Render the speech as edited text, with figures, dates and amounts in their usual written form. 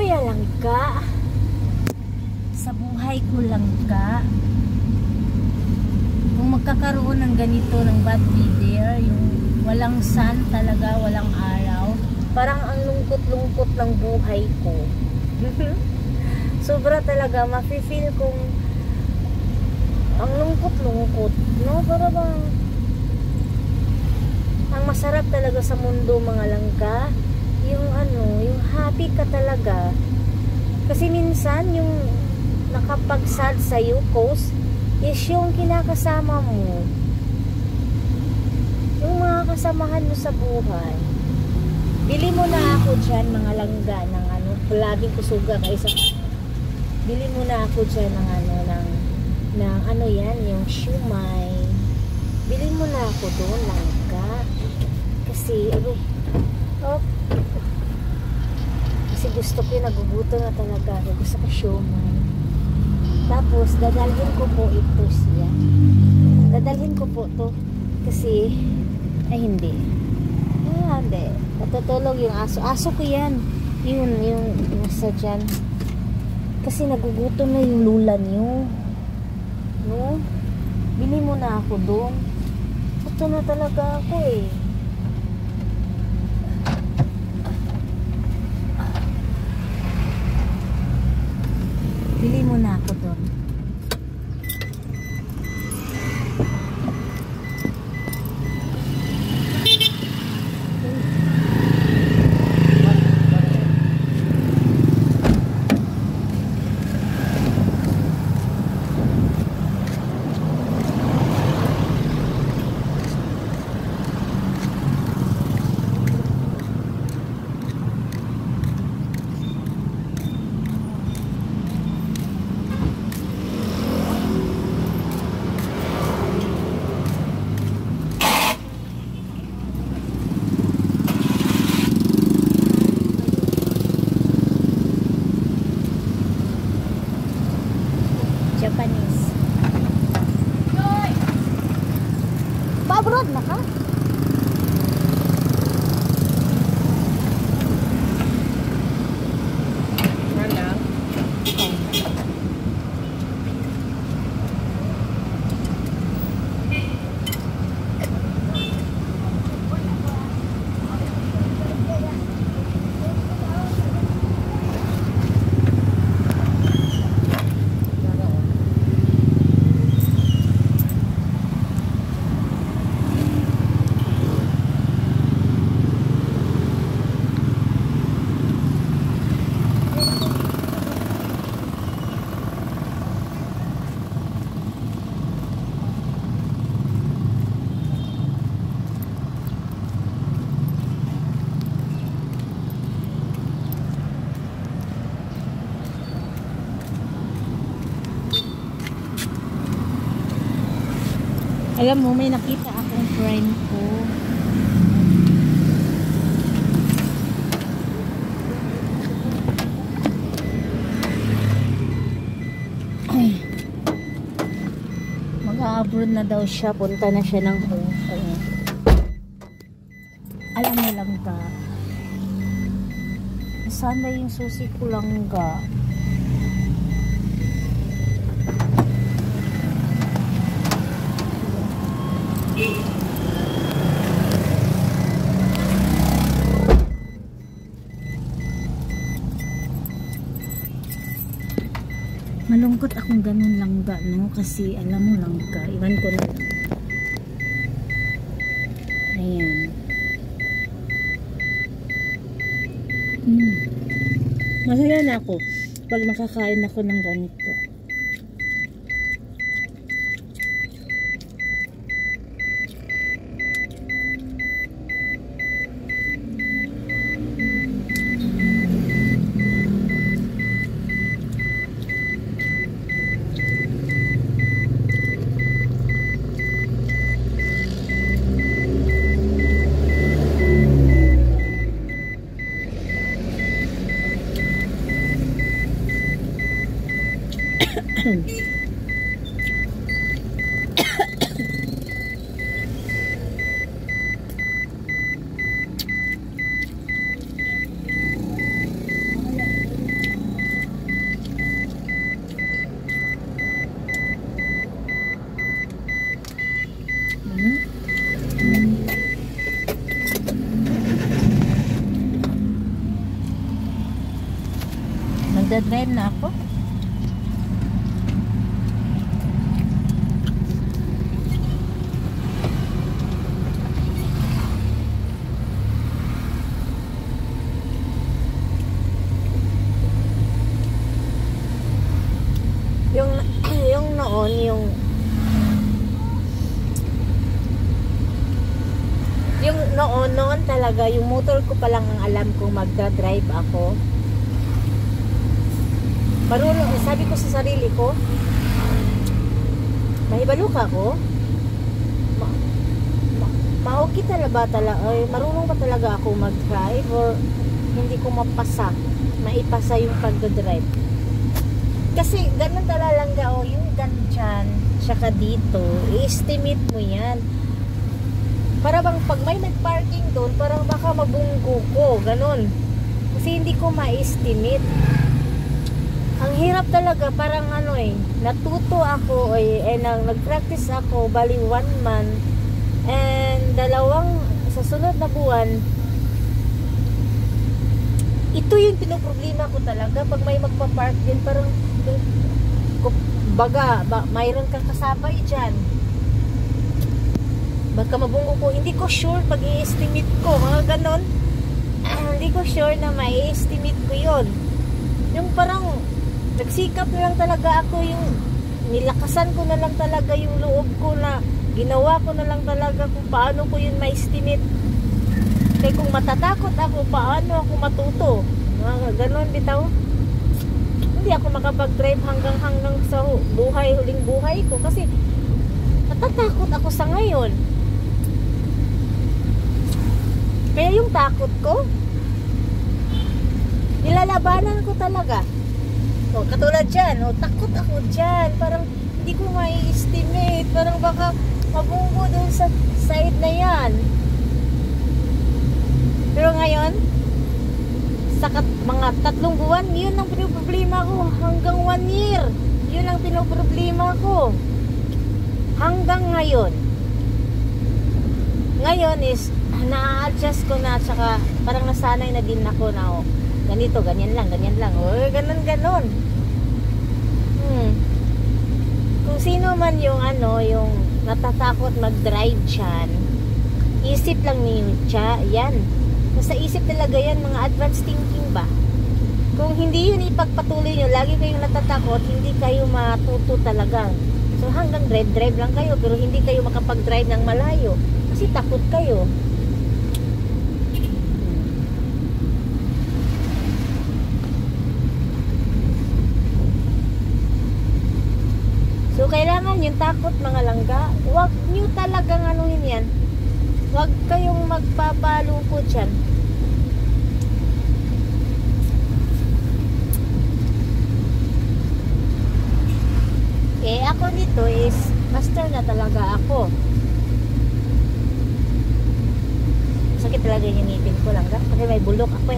ya langka. Sa buhay ko langka. Kung magkakaroon ng ganito, ng bad weather, yung walang sun talaga, walang araw, parang ang lungkot-lungkot ng buhay ko. Sobra talaga, mafe-feel kong ang lungkot-lungkot, no? Para bang ang masarap talaga sa mundo, mga langka, yung ano, yung happy ka talaga. Kasi minsan yung nakapagsad sa'yo, coast, is yung kinakasama mo, yung mga kasamahan mo sa buhay. Bili mo na ako dyan, mga langga, ng ano, laging kusuga kaysa. Bili mo na ako dyan ng ano, ng ano yan, yung shumai. Bili mo na ako doon, langga. Kasi, oh, kasi gusto ko yung naguguto na talaga. Gusto ko shumai. Tapos, dadalhin ko po ito siya. Dadalhin ko po to. Kasi, ay hindi. Hindi. Natutulog yung aso. Aso ko yan. Yung nasa dyan. Kasi nagugutom na yung lula niyo. No? Bili mo na ako doon. Ito na talaga ako eh. Bili mo na ako doon. Japanese. Pa-abroad na ka? Wala. Alam mo, may nakita akong friend ko. Mag-a-abroad na daw siya. Punta na siya ng Hong Kong. Alam mo lang ka. Sana yung susi ko lang ka. Malungkot akong ganun langga, no? Kasi alam mo langga, iwan ko na lang. Ayan. Masaya na ako pag nakakain ako ng ganito. Magdadrive na ako. Yung noon, yung noon talaga, yung motor ko pa lang ang alam kung magdadrive ako. Marunong, sabi ko sa sarili ko, mahibalo ka ko? Okay talaga marunong ba talaga ako mag-drive or hindi ko maipasa yung pagdadrive? Kasi ganun talaga yung ganyan, tsaka dito, i-estimate mo yan. Para bang pag may nag-parking doon, parang baka mabunggo ko, ganun. Kasi hindi ko ma-estimate. Ang hirap talaga, parang natuto ako, nag-practice ako, bali 1 month, and sa sunod na buwan, ito yung pinoproblema ko talaga. Pag may magpa-park din, parang mayroon kang kasabay dyan, baka mabunggo ko. Hindi ko sure pag i-estimate ko, mga ganon. Hindi ko sure na ma-estimate ko yun. Yung parang nagsikap na lang talaga ako, yung nilakasan ko na lang talaga yung loob ko, na ginawa ko na lang talaga kung paano ko yun ma-estimate. Kaya kung matatakot ako, paano ako matuto? Mga ganon bitaw. Hindi ako makapag-drive hanggang sa huling buhay ko kasi natatakot ako sa ngayon. Kaya yung takot ko, nilalabanan ko talaga. Katulad dyan, takot ako dyan. Parang hindi ko mai-estimate. Parang baka mabunggo doon sa side na yan. Pero ngayon, sa mga 3 buwan, yun ang pinoproblema ko. Hanggang 1 year, yun ang pinoproblema ko. Hanggang ngayon. Ngayon is, na-adjust ko na, tsaka parang nasanay na din ako na, ganito, ganyan lang, ganon. Kung sino man yung yung natatakot mag-drive dyan, isip lang niyo yan. Sa isip talaga yan, mga advanced thinking ba? Kung hindi yun ipagpatuloy nyo, lagi kayong natatakot, hindi kayo matuto talaga. So hanggang drive lang kayo, pero hindi kayo makapag-drive ng malayo kasi takot kayo. So kailangan yung takot, mga langga, huwag nyo talagang yan. Huwag kayong magpapalungkot dyan. Ako dito is master na talaga ako. Sakit talaga yung ngipin ko lang kasi may bulok ako